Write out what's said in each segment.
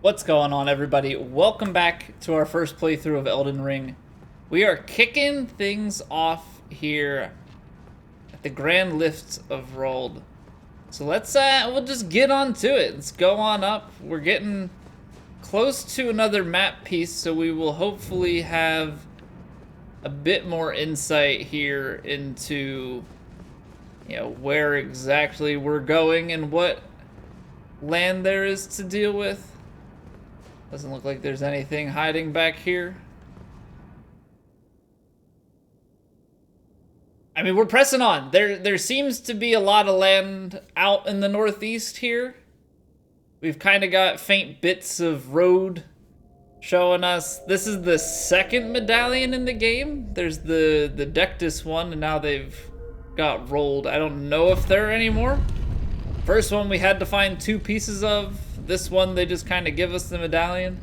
What's going on, everybody? Welcome back to our first playthrough of Elden Ring. We are kicking things off here at the Grand Lift of Rold. So we'll just get on to it. Let's go on up. We're getting close to another map piece, so we will hopefully have a bit more insight here into, where exactly we're going and what land there is to deal with. Doesn't look like there's anything hiding back here. I mean, we're pressing on. There seems to be a lot of land out in the northeast here. We've kind of got faint bits of road showing us. This is the second medallion in the game. There's the Dectus one, and now they've got Rolled. I don't know if there are any more. First one we had to find 2 pieces of. This one, they just kind of give us the medallion.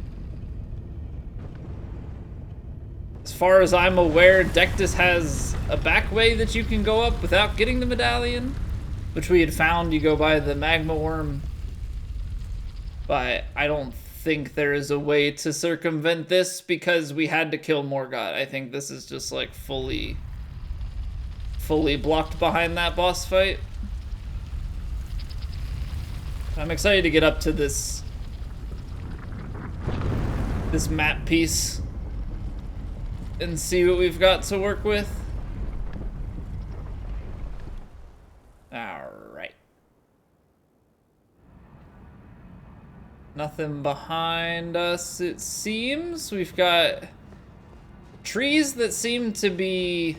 As far as I'm aware, Dectus has a back way that you can go up without getting the medallion, which we had found. You go by the magma worm. But I don't think there is a way to circumvent this because we had to kill Morgott. I think this is just like fully blocked behind that boss fight. I'm excited to get up to this map piece and see what we've got to work with. All right. Nothing behind us, it seems. We've got trees that seem to be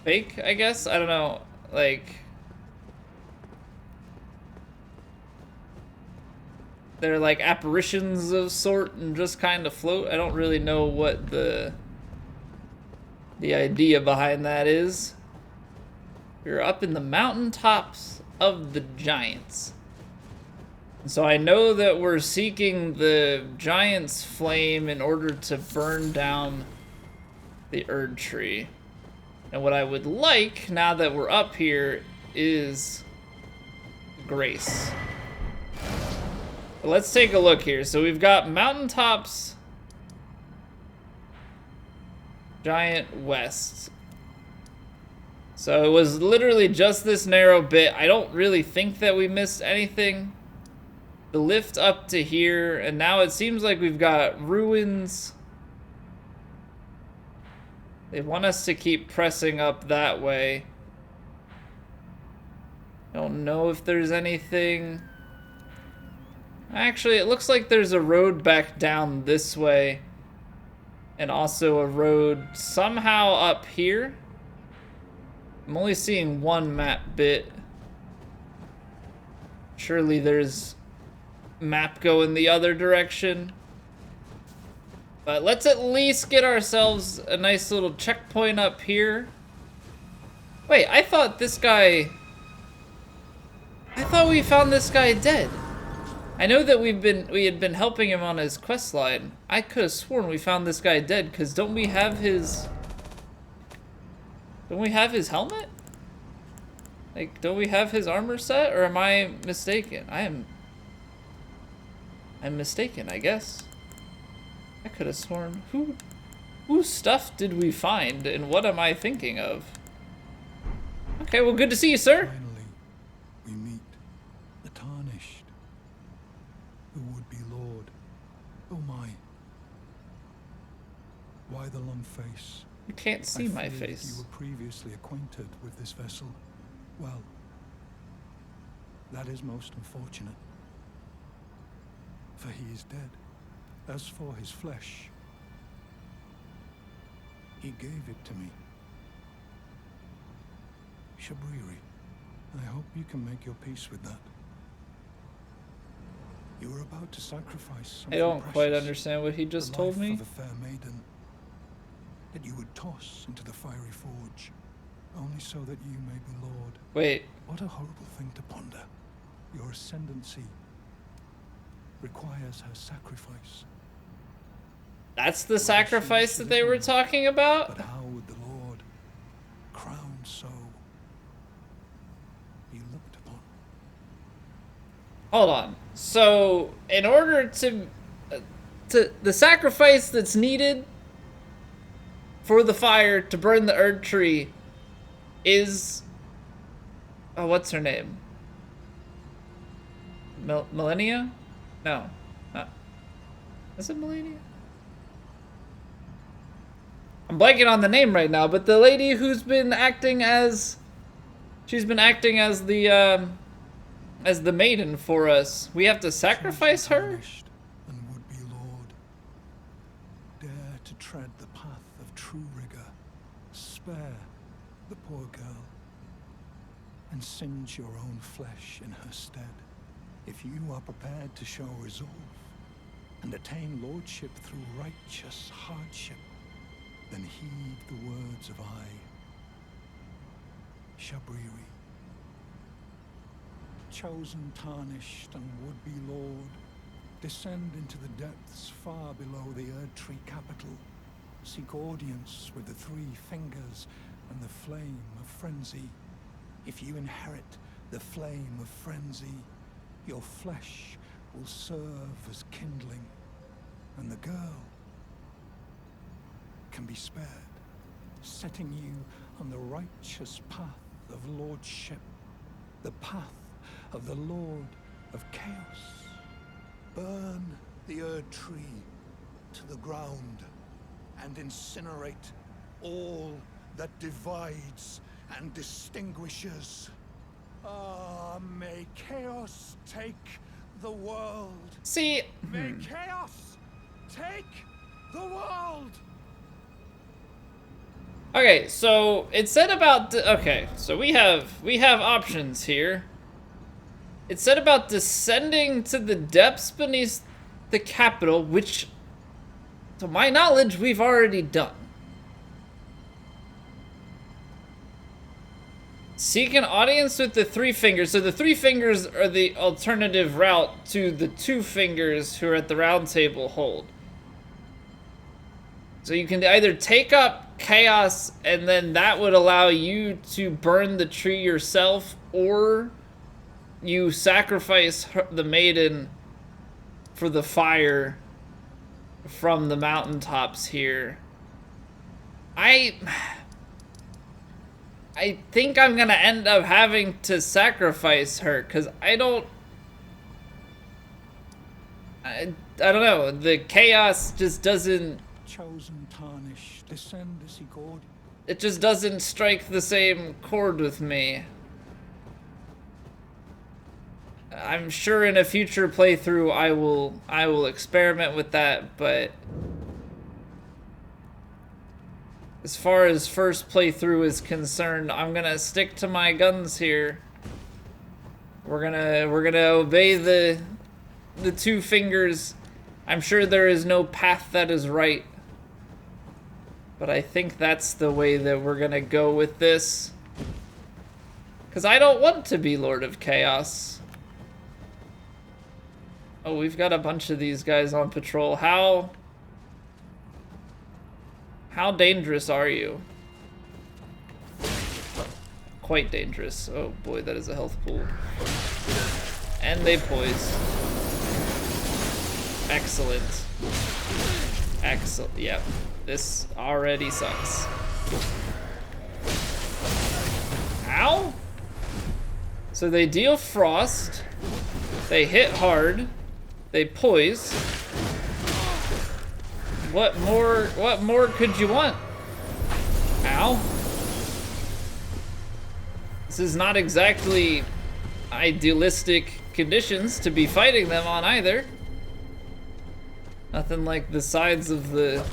fake, I guess. I don't know, like they're like apparitions of sort and just kind of float. I don't really know what the idea behind that is. We're up in the mountaintops of the giants. And so I know that we're seeking the giant's flame in order to burn down the Erd tree. And what I would like, now that we're up here, is grace. Let's take a look here. So we've got Mountaintops, Giant West. So it was literally just this narrow bit. I don't really think that we missed anything. The lift up to here, and now it seems like we've got ruins. They want us to keep pressing up that way. I don't know if there's anything. Actually, it looks like there's a road back down this way. And also a road somehow up here. I'm only seeing one map bit. Surely there's map going the other direction. But let's at least get ourselves a nice little checkpoint up here. Wait, I thought we found this guy dead. I know that we had been helping him on his quest line. I could have sworn we found this guy dead, because don't we have his helmet? Like, don't we have his armor set, or am I mistaken? I'm mistaken, I guess. I could have sworn. Whose stuff did we find, and what am I thinking of? Okay, well, good to see you, sir. Finally, we meet the tarnished, who would be Lord. Oh my. Why the long face? You can't see my face. You were previously acquainted with this vessel. Well, that is most unfortunate. For he is dead. As for his flesh, he gave it to me. Shabriri, I hope you can make your peace with that. You were about to sacrifice something I don't quite precious, understand what he just the told life me. of a fair maiden, that you would toss into the fiery forge, only so that you may be Lord. Wait. What a horrible thing to ponder. Your ascendancy requires her sacrifice. That's the sacrifice that they were talking about? But how would the Lord, crowned so, be looked upon? Hold on. So, in order to the sacrifice that's needed for the fire to burn the Erd tree is, oh, what's her name? Millennia? No. Is it Millennia? I'm blanking on the name right now, but the lady who's been acting as, she's been acting as the maiden for us. We have to sacrifice her? And would be Lord. Dare to tread the path of true rigor. Spare the poor girl. And singe your own flesh in her stead. If you are prepared to show resolve and attain lordship through righteous hardship, then heed the words of I, Shabriri. Chosen, tarnished, and would-be lord, descend into the depths far below the Erdtree capital. Seek audience with the three fingers and the flame of frenzy. If you inherit the flame of frenzy, your flesh will serve as kindling, and the girl can be spared, setting you on the righteous path of lordship, the path of the Lord of Chaos. Burn the Erdtree to the ground and incinerate all that divides and distinguishes. Ah, may chaos take the world. See, May chaos take the world. okay, so it said about okay, so we have options here. It said about descending to the depths beneath the capital, which, to my knowledge, we've already done. Seek an audience with the three fingers. So the three fingers are the alternative route to the two fingers who are at the round table hold. So you can either take up chaos and then that would allow you to burn the tree yourself, or you sacrifice the maiden for the fire from the mountaintops here. I think I'm gonna end up having to sacrifice her, because I don't know, the chaos just doesn't, Chosen, tarnished, descend as he gored. it just doesn't strike the same chord with me. I'm sure in a future playthrough I will experiment with that, but as far as first playthrough is concerned, I'm gonna stick to my guns here. We're gonna obey the two fingers. I'm sure there is no path that is right, but I think that's the way that we're gonna go with this, because I don't want to be Lord of Chaos. Oh, we've got a bunch of these guys on patrol. How dangerous are you? Quite dangerous. Oh boy, that is a health pool. And they poise. Excellent. Excellent. Yep. This already sucks. Ow! So they deal frost. They hit hard. They poise. What more could you want? Ow. This is not exactly idealistic conditions to be fighting them on either. Nothing like the sides of the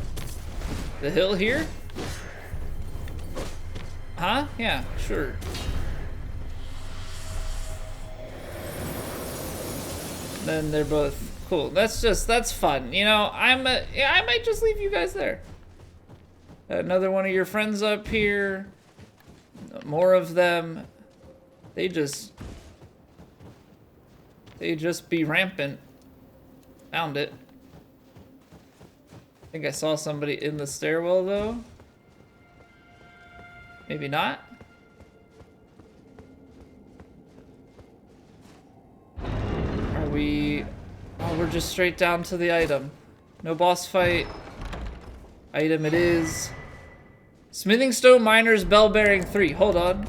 hill here. Huh? Yeah, sure. Then they're both cool. That's fun. You know, I might just leave you guys there. Another one of your friends up here. More of them. They just be rampant. Found it. I think I saw somebody in the stairwell though. Maybe not. Are we... Oh, we're just straight down to the item. No boss fight. Item it is. Smithing Stone Miner's Bell Bearing 3. Hold on.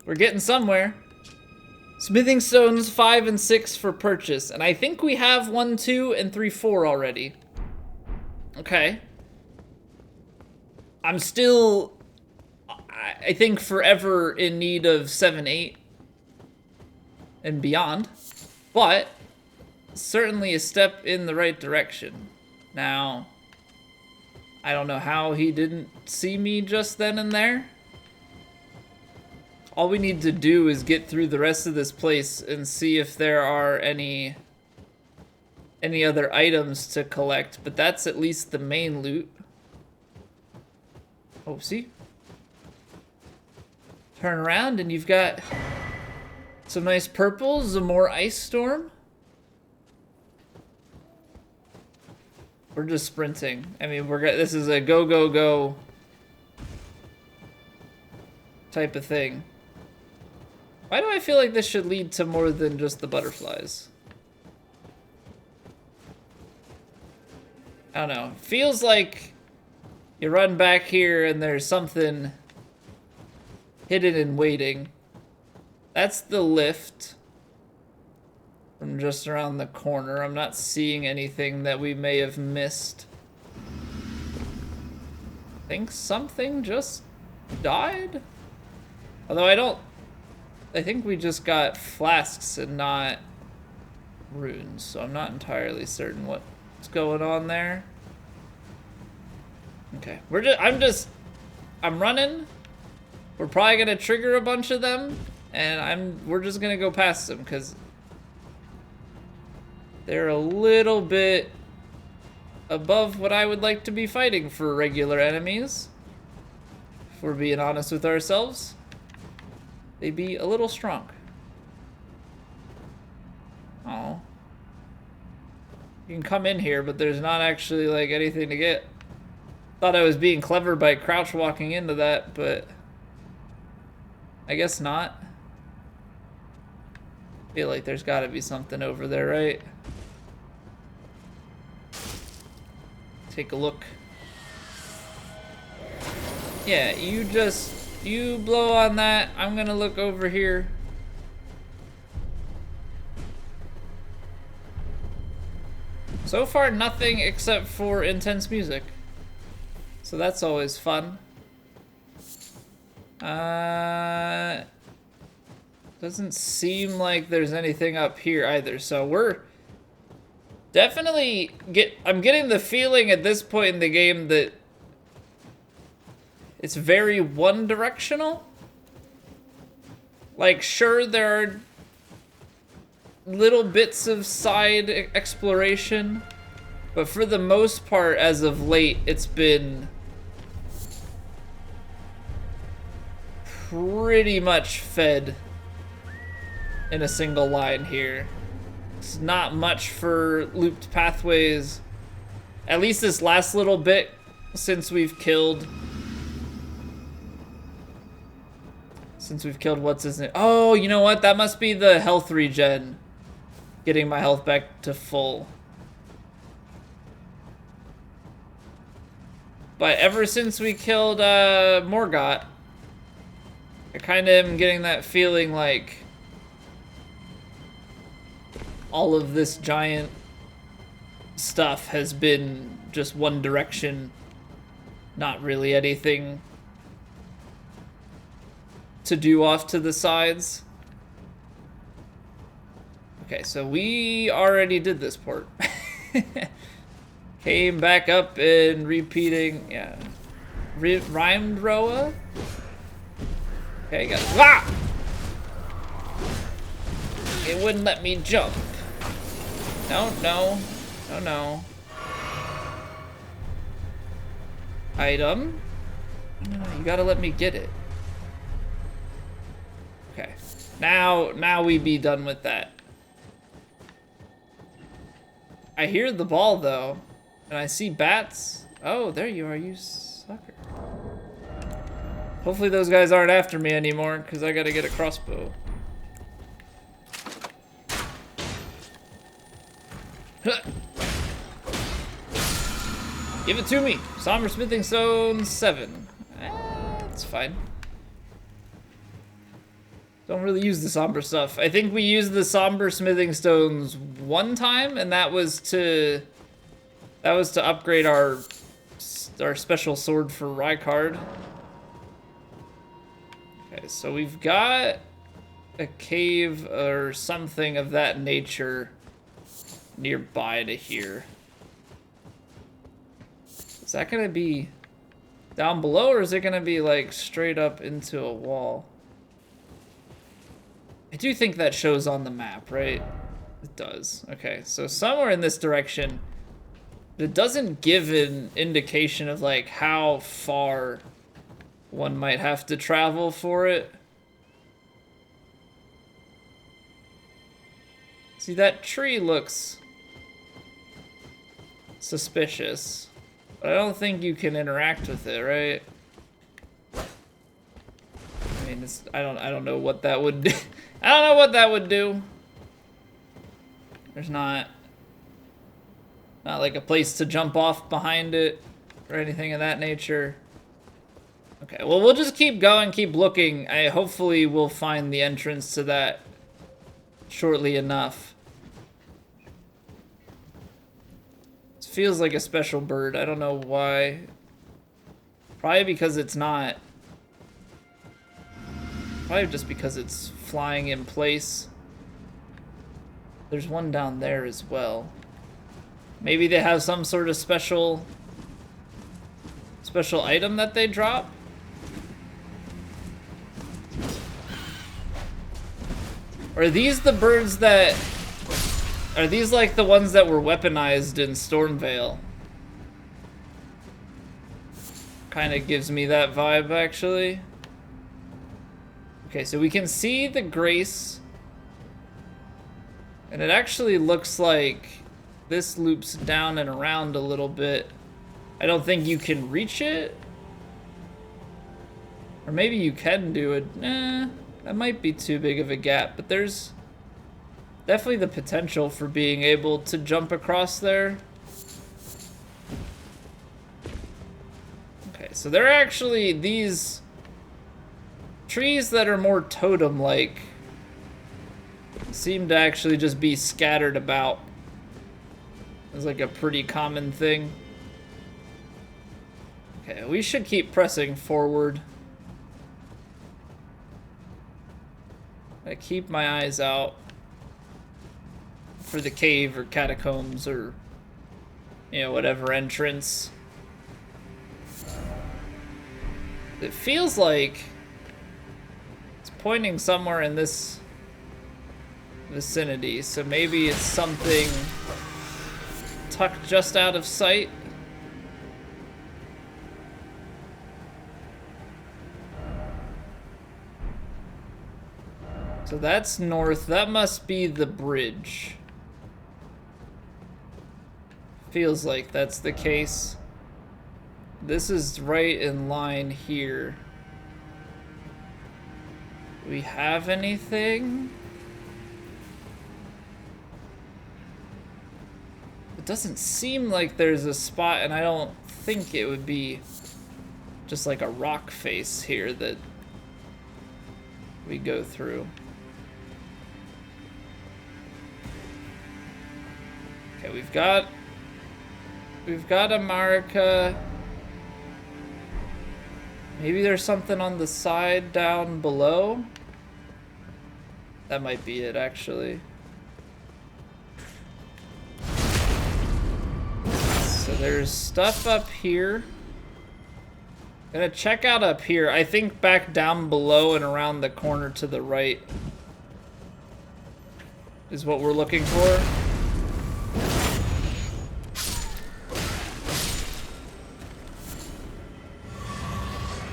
We're getting somewhere. Smithing Stones 5 and 6 for purchase. And I think we have 1, 2, and 3, 4 already. Okay. I'm still, I think, forever in need of 7, 8 and beyond. But certainly a step in the right direction. Now, I don't know how he didn't see me just then and there. All we need to do is get through the rest of this place and see if there are any other items to collect, but that's at least the main loot. Oh, see? Turn around and you've got some nice purples, some more ice storm. We're just sprinting. I mean, this is a go, go, go type of thing. Why do I feel like this should lead to more than just the butterflies? I don't know. Feels like you run back here and there's something hidden and waiting. That's the lift from just around the corner. I'm not seeing anything that we may have missed. I think something just died? Although I think we just got flasks and not runes, so I'm not entirely certain what's going on there. Okay, I'm running. We're probably gonna trigger a bunch of them, and we're just gonna go past them because they're a little bit above what I would like to be fighting for regular enemies. If we're being honest with ourselves, they'd be a little strong. Oh. You can come in here, but there's not actually like anything to get. Thought I was being clever by crouch walking into that, but I guess not. Feel like there's gotta be something over there, right? Take a look. Yeah, you blow on that. I'm gonna look over here. So far, nothing except for intense music. So that's always fun. Doesn't seem like there's anything up here either. So we're definitely I'm getting the feeling at this point in the game that it's very one-directional. Like, sure, there are little bits of side exploration, but for the most part, as of late, it's been pretty much fed in a single line here. It's not much for looped pathways. At least this last little bit since we've killed what's his name? Oh, you know what? That must be the health regen. Getting my health back to full. But ever since we killed Morgott, I kind of am getting that feeling like all of this giant stuff has been just one direction, not really anything to do off to the sides. Okay, so we already did this port. Came back up and repeating, yeah. Rhymed Roa. Okay, got ah! It wouldn't let me jump. No. Item. No, you gotta let me get it. Okay. Now we be done with that. I hear the ball though, and I see bats. Oh, there you are, you sucker. Hopefully those guys aren't after me anymore, because I gotta get a crossbow. Give it to me. Somber smithing stone 7. That's fine. Don't really use the somber stuff. I think we used the somber smithing stones one time, and that was to upgrade our special sword for Rykard. Okay, so we've got a cave or something of that nature nearby to here. Is that gonna be down below, or is it gonna be like straight up into a wall? I do think that shows on the map, right? It does. Okay, so somewhere in this direction. It doesn't give an indication of like how far one might have to travel for it. See, that tree looks suspicious, but I don't think you can interact with it, right? I mean, I don't know what that would do. I don't know what that would do. There's not like a place to jump off behind it or anything of that nature. Okay, well, we'll just keep going, keep looking. Hopefully we'll find the entrance to that shortly enough. This feels like a special bird. I don't know why. Probably because it's not. Probably just because it's flying in place. There's one down there as well. Maybe they have some sort of special item that they drop. Or are these the birds that... Are these like the ones that were weaponized in Stormvale? Kind of gives me that vibe, actually. Okay, so we can see the Grace. And it actually looks like this loops down and around a little bit. I don't think you can reach it. Or maybe you can do it. That might be too big of a gap, but there's definitely the potential for being able to jump across there. Okay, so there are actually these trees that are more totem-like. Seem to actually just be scattered about. It's like a pretty common thing. Okay, we should keep pressing forward. I keep my eyes out for the cave or catacombs or, you know, whatever entrance. It feels like it's pointing somewhere in this vicinity, so maybe it's something tucked just out of sight. So that's north. That must be the bridge. Feels like that's the case. This is right in line here. Do we have anything? It doesn't seem like there's a spot, and I don't think it would be just like a rock face here that we go through. Okay, we've got a Marika. Maybe there's something on the side down below. That might be it, actually. So there's stuff up here. Gonna check out up here. I think back down below and around the corner to the right is what we're looking for.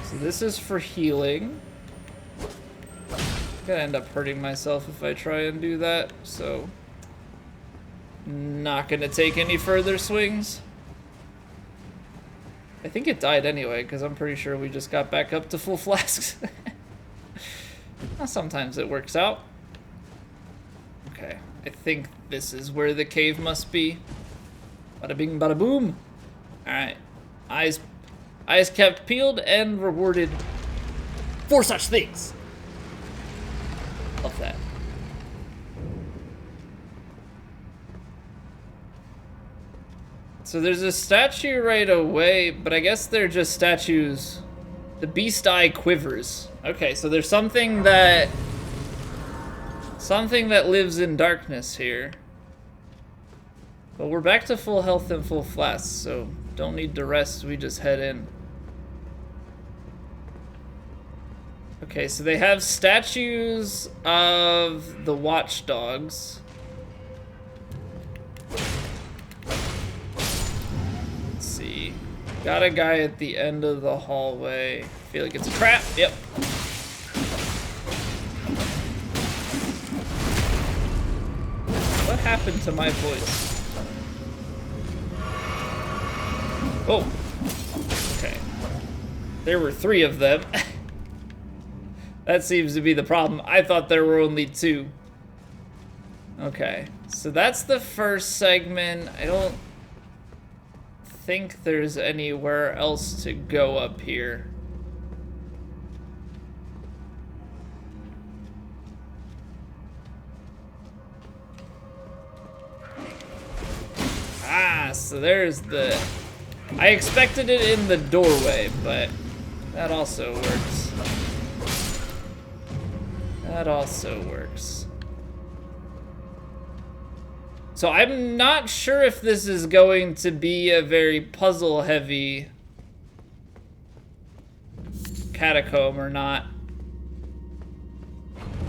So this is for healing. I'm gonna end up hurting myself if I try and do that, so not gonna take any further swings. I think it died anyway, because I'm pretty sure we just got back up to full flasks. Well, sometimes it works out. Okay, I think this is where the cave must be. Bada bing, bada boom. Alright. Eyes kept peeled and rewarded for such things. Love that. So there's a statue right away, but I guess they're just statues. The beast eye quivers. Okay, so there's something that lives in darkness here. But we're back to full health and full flasks, so don't need to rest, we just head in. Okay, so they have statues of the watchdogs. Let's see. Got a guy at the end of the hallway. Feel like it's a trap. Yep. What happened to my voice? Oh. Okay. There were 3 of them. That seems to be the problem. I thought there were only 2. Okay. So that's the first segment. I don't think there's anywhere else to go up here. Ah, so there's the... I expected it in the doorway, but that also works. That also works. So I'm not sure if this is going to be a very puzzle-heavy catacomb or not.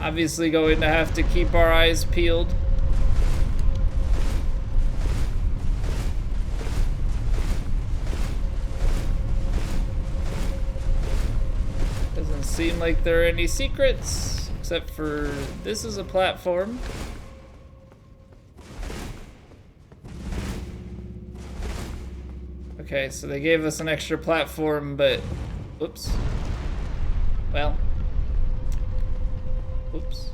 Obviously going to have to keep our eyes peeled. Doesn't seem like there are any secrets, except for this is a platform. Okay, so they gave us an extra platform, but... Oops. Well. Oops.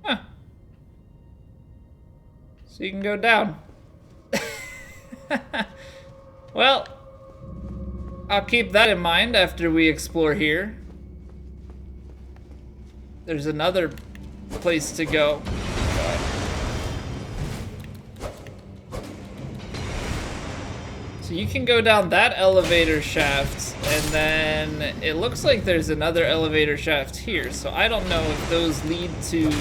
Huh. So you can go down. Well... I'll keep that in mind after we explore here. There's another place to go. So you can go down that elevator shaft, and then it looks like there's another elevator shaft here. So I don't know if those lead to...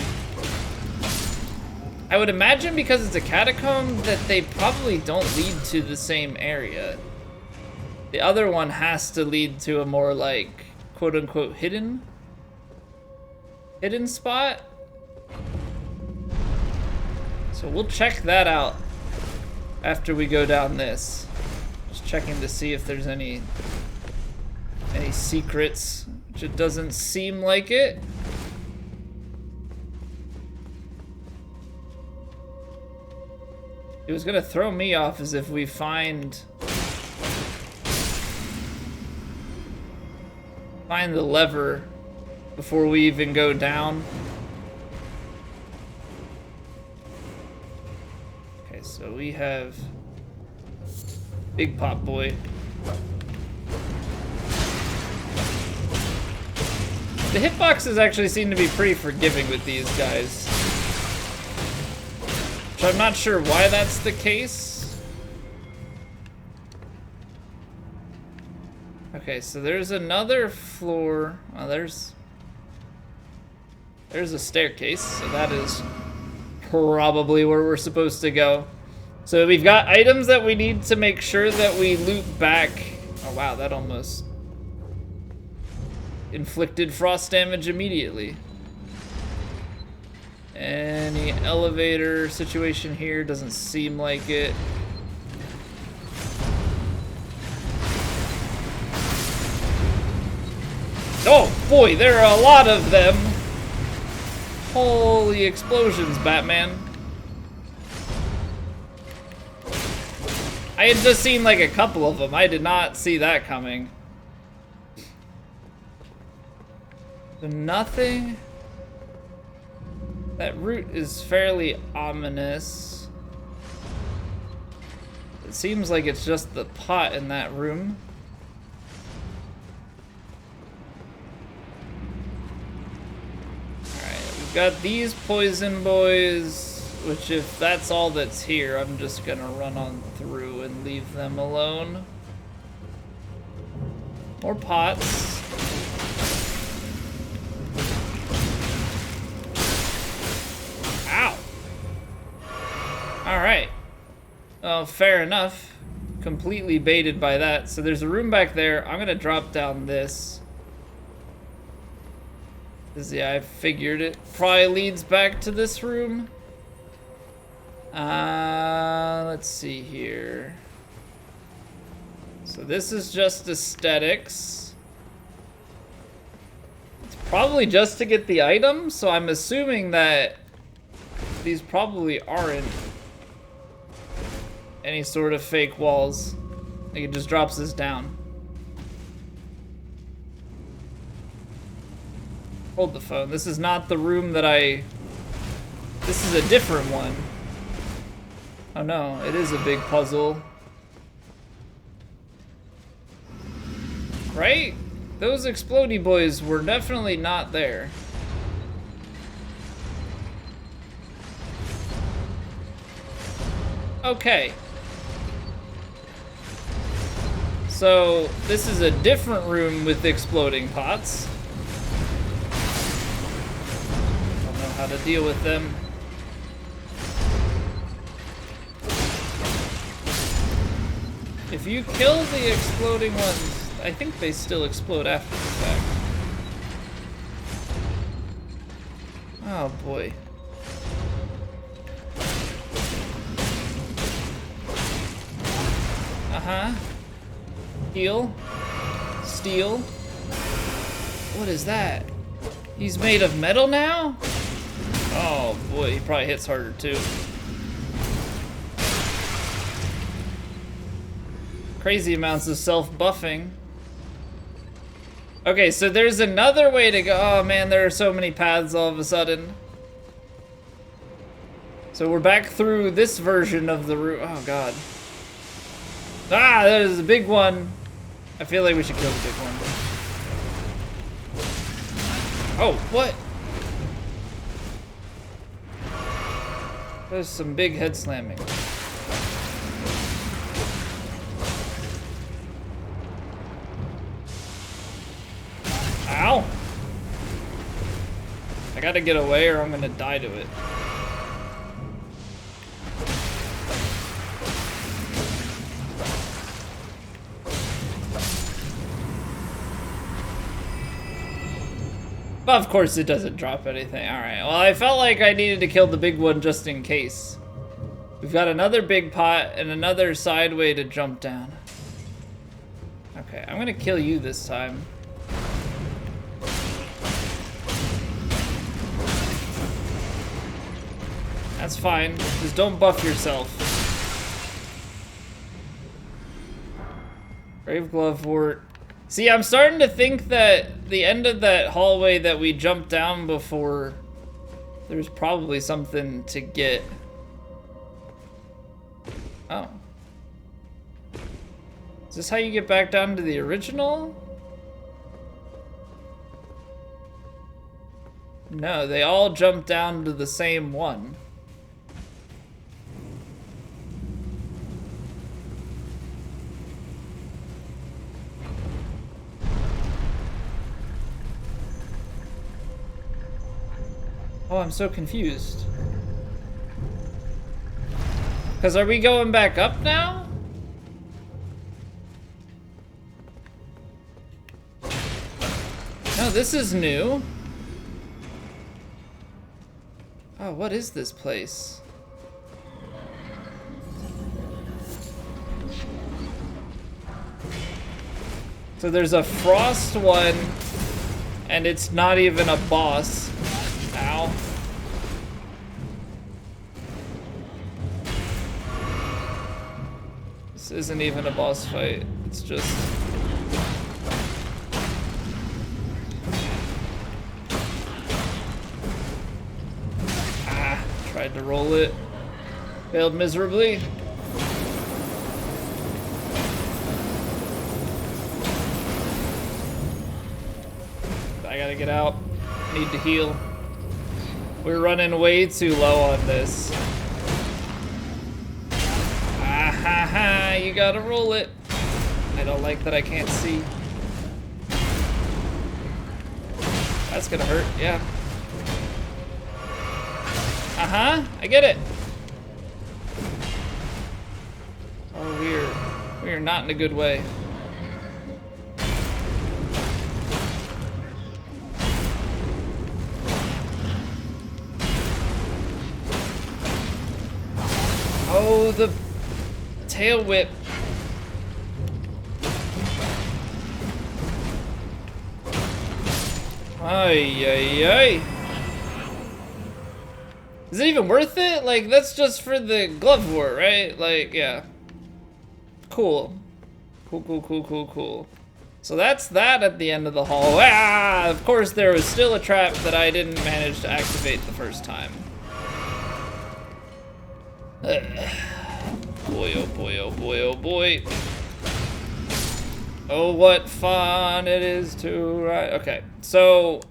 I would imagine because it's a catacomb that they probably don't lead to the same area. The other one has to lead to a more, like, quote-unquote hidden spot. So we'll check that out after we go down this. Just checking to see if there's any secrets, which it doesn't seem like it. It was gonna throw me off as if we find the lever before we even go down. Okay, so we have Big Pop Boy. The hitboxes actually seem to be pretty forgiving with these guys. So I'm not sure why that's the case. Okay, so there's another floor. Well, there's a staircase, so that is probably where we're supposed to go. So we've got items that we need to make sure that we loot back. Oh wow, that almost inflicted frost damage immediately. Any elevator situation here? Doesn't seem like it. Oh boy, there are a lot of them. Holy explosions, Batman. I had just seen like a couple of them. I did not see that coming. So nothing. That route is fairly ominous. It seems like it's just the pot in that room. Alright, we've got these poison boys, which if that's all that's here, I'm just gonna run on through and leave them alone. More pots. Ow! Alright. Oh, fair enough. Completely baited by that. So there's a room back there. I'm gonna drop down this. Yeah, I figured it probably leads back to this room. Let's see here. So this is just aesthetics. It's probably just to get the item, so I'm assuming that these probably aren't any sort of fake walls. Like it just drops this down. Hold the phone. This is not the room that this is a different one. Oh no, it is a big puzzle. Right? Those explodey boys were definitely not there. Okay. So, this is a different room with exploding pots. Don't know how to deal with them. If you kill the exploding ones, I think they still explode after the fact. Oh boy. Uh-huh. Heal. Steel. What is that? He's made of metal now? Oh boy, he probably hits harder too. Crazy amounts of self-buffing. Okay, so there's another way to go. Oh man, there are so many paths all of a sudden. So we're back through this version of the route. Oh god. Ah, there's a big one. I feel like we should kill the big one. Oh, what? There's some big head slamming. Ow! I gotta get away or I'm gonna die to it. But of course it doesn't drop anything. Alright, well I felt like I needed to kill the big one just in case. We've got another big pot and another side way to jump down. Okay, I'm gonna kill you this time. That's fine. Just don't buff yourself. Brave Glove Wart. See, I'm starting to think that the end of that hallway that we jumped down before, there's probably something to get. Oh. Is this how you get back down to the original? No, they all jump down to the same one. Oh, I'm so confused. Because are we going back up now? No, this is new. Oh, what is this place? So there's a frost one, and it's not even a boss. Ow. This This isn't even a boss fight. It's just... Ah, tried to roll it. Failed miserably. I gotta get out. Need to heal. We're running way too low on this. Ah ha ha, you gotta roll it. I don't like that I can't see. That's gonna hurt, yeah. Uh-huh, I get it. Oh, we're not in a good way. Oh, the tail whip. Ay, ay, ay. Is it even worth it? Like, that's just for the glove war, right? Like, yeah. Cool. Cool, cool, cool, cool, cool. So that's that at the end of the hall. Ah! Of course, there was still a trap that I didn't manage to activate the first time. Boy, oh boy, oh boy, oh boy. Oh, what fun it is to ride. Okay, so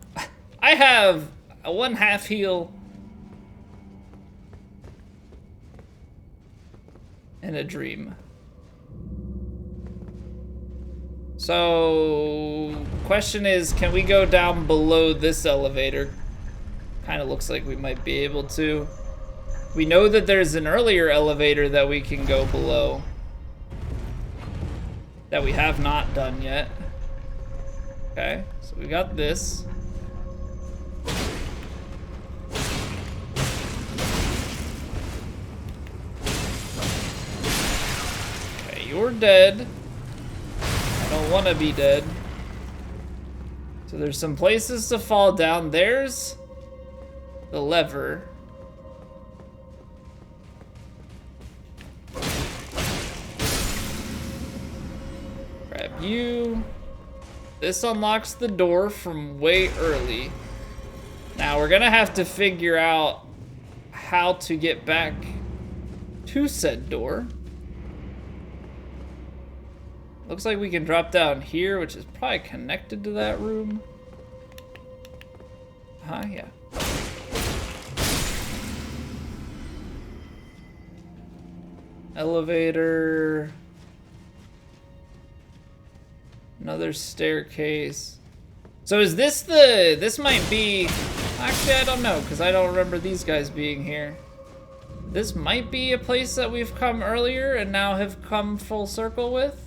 I have a 1/2 heal and a dream. So, question is, can we go down below this elevator? Kind of looks like we might be able to. We know that there's an earlier elevator that we can go below that we have not done yet. Okay, so we got this. Okay, you're dead. I don't want to be dead. So there's some places to fall down. There's the lever. Grab you. This unlocks the door from way early. Now we're gonna have to figure out how to get back to said door. Looks like we can drop down here, which is probably connected to that room. Huh, yeah. Elevator. Another staircase. So is this this might be, actually I don't know, because I don't remember these guys being here. This might be a place that we've come earlier and now have come full circle with.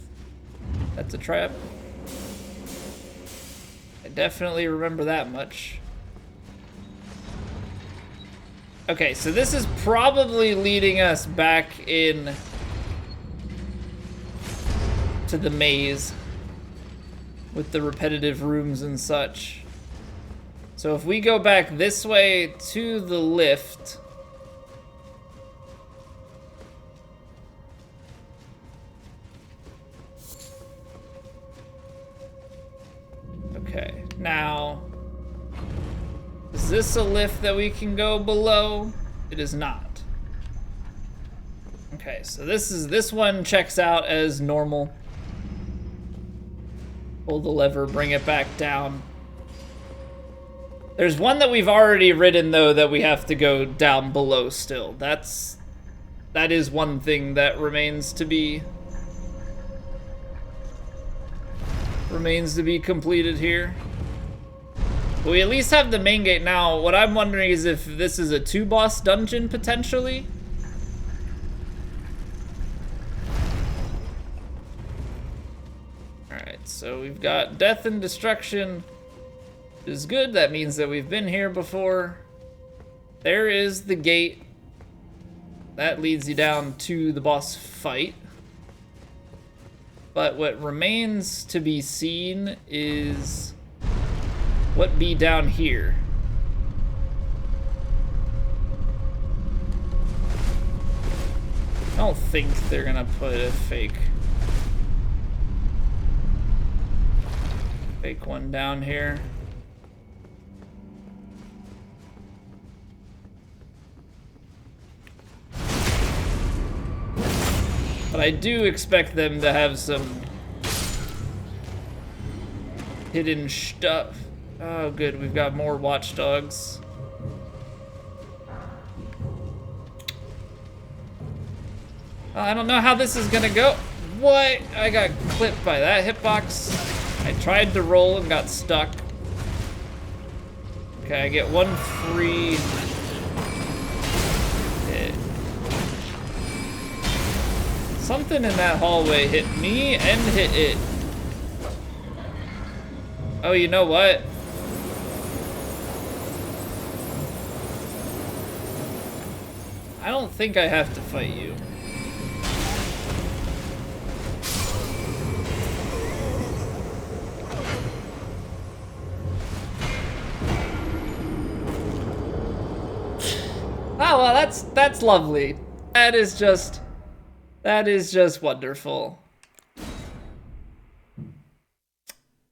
That's a trap. I definitely remember that much. Okay, so this is probably leading us back in to the maze with the repetitive rooms and such. So if we go back this way to the lift, okay, now, is this a lift that we can go below? It is not. Okay, so this one checks out as normal. Pull the lever, bring it back down. There's one that we've already ridden though that we have to go down below still. That is one thing that remains to be completed here. But we at least have the main gate now. What I'm wondering is if this is a 2-boss dungeon potentially. Alright, so we've got death and destruction. Which is good, that means that we've been here before. There is the gate. That leads you down to the boss fight. But what remains to be seen is what be down here. don't think they're gonna put a fake one down here. But I do expect them to have some hidden stuff. Oh, good. We've got more watchdogs. I don't know how this is gonna go. What? I got clipped by that hitbox. I tried to roll and got stuck. Okay, I get one free hit. Something in that hallway hit me and hit it. Oh, you know what? I don't think I have to fight you. Oh, well, that's lovely. That is just wonderful.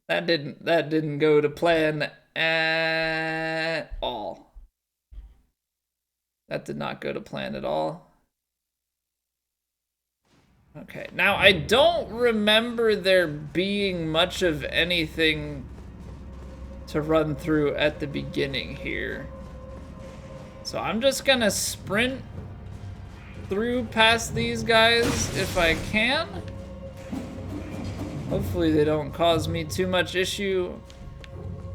That didn't go to plan at all. That did not go to plan at all. Okay, now I don't remember there being much of anything to run through at the beginning here. So I'm just gonna sprint through past these guys if I can. Hopefully they don't cause me too much issue.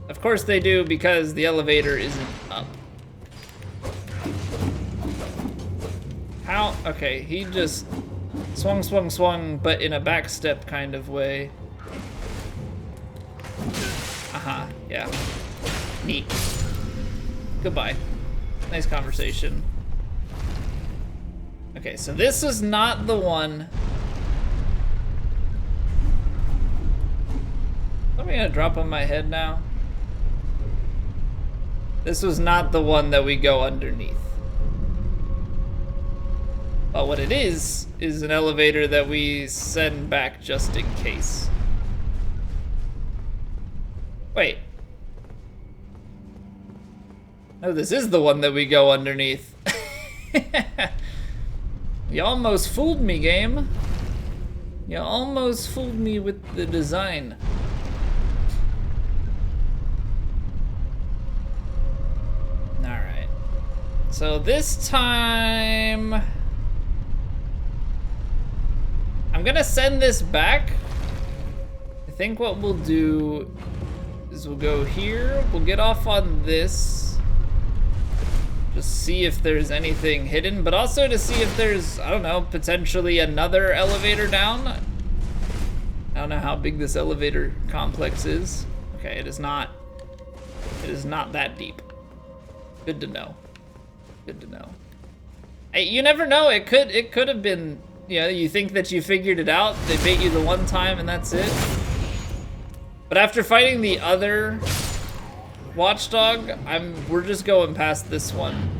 Of course they do, because the elevator isn't up. How? Okay, he just swung, but in a backstep kind of way. Uh-huh, yeah. Neat. Goodbye. Nice conversation. Okay, so this is not the one. Am I gonna drop on my head now? This was not the one that we go underneath. But what it is an elevator that we send back just in case. Wait. No, this is the one that we go underneath. You almost fooled me, game. You almost fooled me with the design. Alright. So this time I'm gonna send this back. I think what we'll do is we'll go here, we'll get off on this. Just see if there's anything hidden, but also to see if there's, I don't know, potentially another elevator down. I don't know how big this elevator complex is. Okay, it is not that deep. Good to know. Good to know. Hey, you never know, it could have been, you know, you think that you figured it out, they bait you the one time and that's it. But after fighting the other watchdog, we're just going past this one.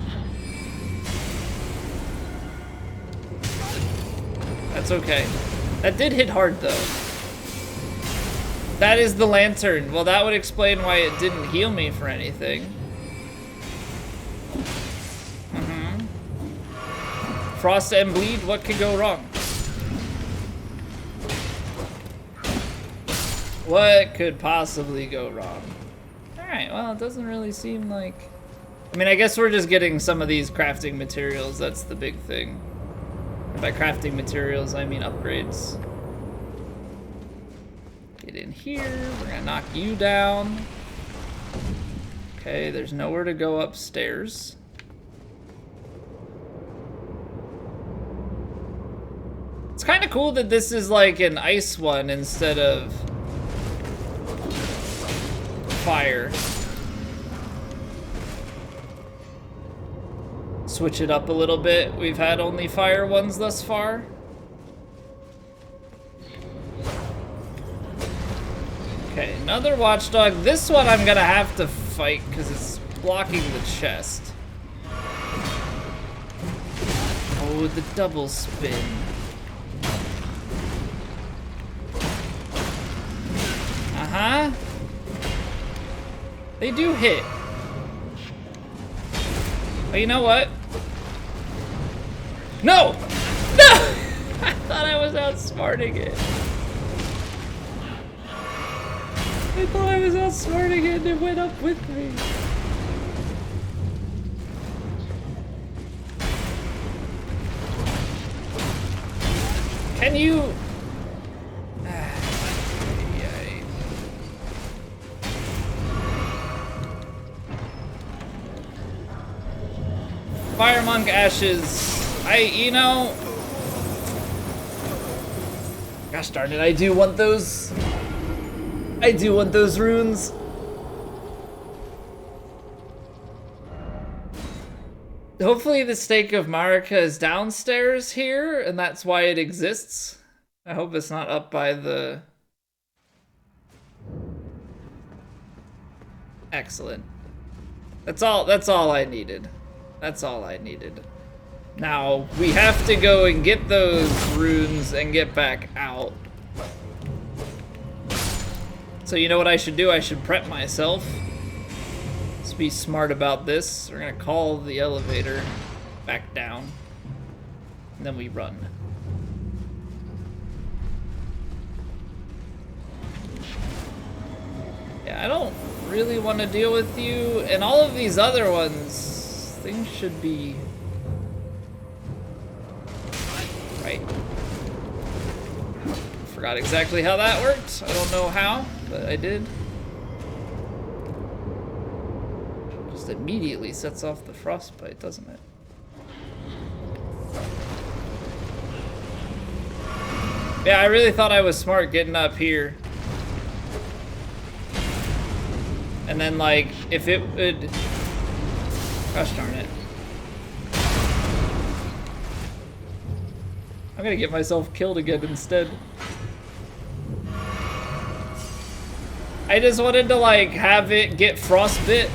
That's okay. That did hit hard though. That is the lantern. Well, that would explain why it didn't heal me for anything. Frost and bleed, what could go wrong? What could possibly go wrong? Alright, well, it doesn't really seem like... I mean, I guess we're just getting some of these crafting materials. That's the big thing. And by crafting materials, I mean upgrades. Get in here. We're gonna knock you down. Okay, there's nowhere to go upstairs. It's kind of cool that this is like an ice one instead of fire. Switch it up a little bit. We've had only fire ones thus far. Okay, another watchdog. This one I'm gonna have to fight because it's blocking the chest. Oh, the double spin. Uh-huh. They do hit. But you know what? No! No! I thought I was outsmarting it. I thought I was outsmarting it and it went up with me. Can you... Fire Monk Ashes. You know... Gosh darn it, I do want those. I do want those runes. Hopefully the Stake of Marika is downstairs here, and that's why it exists. I hope it's not up by the... Excellent. That's all I needed. That's all I needed. Now, we have to go and get those runes and get back out. So you know what I should do? I should prep myself. Let's be smart about this. We're gonna call the elevator back down. And then we run. Yeah, I don't really want to deal with you. And all of these other ones, things should be... right. Forgot exactly how that worked. I don't know how, but I did. Just immediately sets off the frostbite, doesn't it? Yeah, I really thought I was smart getting up here. And then, like, if it would... Gosh darn it. I'm gonna get myself killed again instead. I just wanted to, like, have it get frostbit.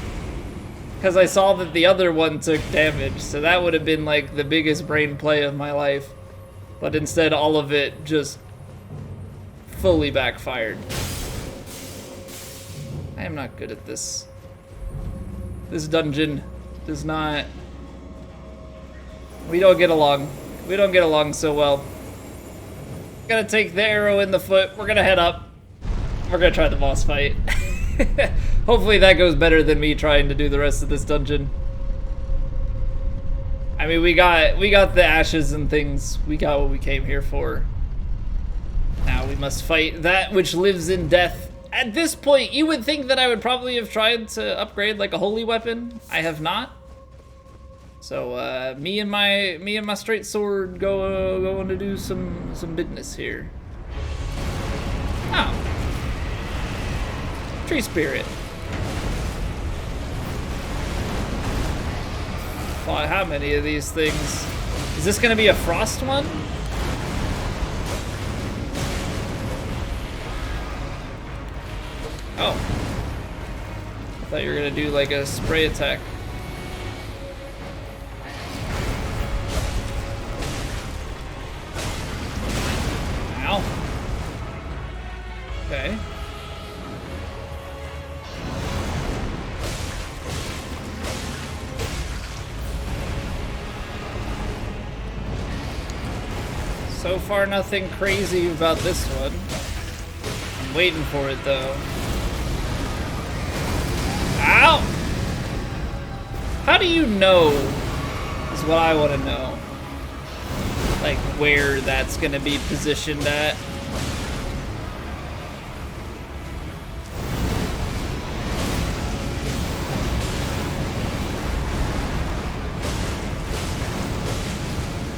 Because I saw that the other one took damage. So that would have been, like, the biggest brain play of my life. But instead, all of it just fully backfired. I am not good at this. This dungeon does not... We don't get along. We don't get along so well. Gonna take the arrow in the foot. We're gonna head up. We're gonna try the boss fight. Hopefully that goes better than me trying to do the rest of this dungeon. I mean, we got the ashes and things. We got what we came here for. Now we must fight that which lives in death. At this point, you would think that I would probably have tried to upgrade like a holy weapon. I have not. So me and my straight sword going to do some business here. Oh, tree spirit. Fought how many of these things? Is this gonna be a frost one? Oh, I thought you were gonna do like a spray attack. Ow. Okay. So far, nothing crazy about this one. I'm waiting for it though. Ow! How do you know, is what I want to know. Like, where that's gonna be positioned at.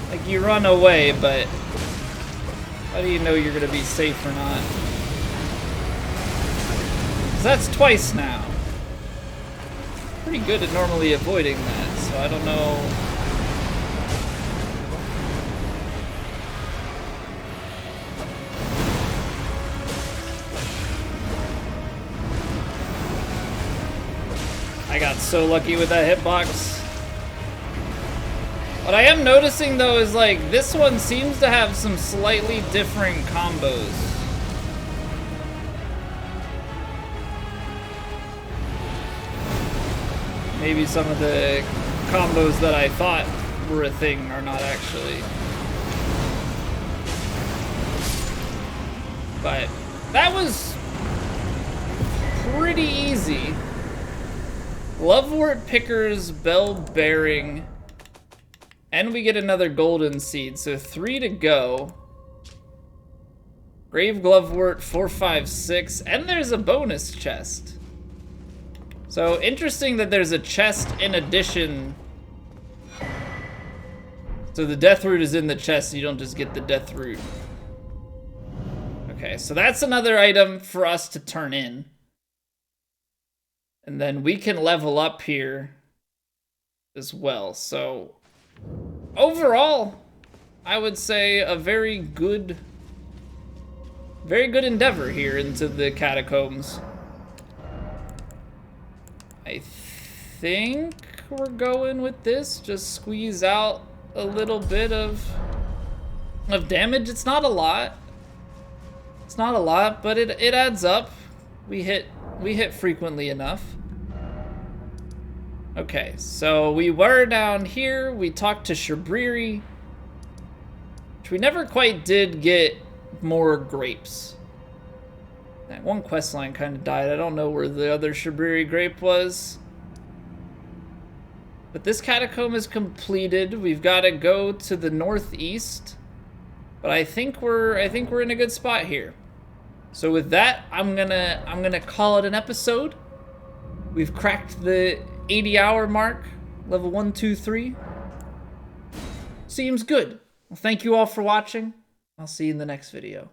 Like, you run away, but how do you know you're gonna be safe or not? 'Cause that's twice now. Pretty good at normally avoiding that, so I don't know. I got so lucky with that hitbox. What I am noticing though is like this one seems to have some slightly different combos. Maybe some of the combos that I thought were a thing are not actually. But that was pretty easy. Glovewort Pickers, Bell Bearing, and we get another golden seed, so 3 to go. Grave Glovewort, 4, 5, 6, and there's a bonus chest. So interesting that there's a chest in addition. So the death root is in the chest, you don't just get the death root. Okay, so that's another item for us to turn in. And then we can level up here as well. So overall, I would say a very good endeavor here into the catacombs. I think we're going with this. Just squeeze out a little bit of damage. It's not a lot. It's not a lot, but it adds up. We hit frequently enough. Okay, so we were down here. We talked to Shabriri, which we never quite did get more grapes. That one quest line kind of died. I don't know where the other Shabriri grape was. But this catacomb is completed. We've got to go to the northeast. But I think we're in a good spot here. So with that, I'm gonna call it an episode. We've cracked the 80-hour mark, level 1, 2, 3. Seems good. Well, thank you all for watching. I'll see you in the next video.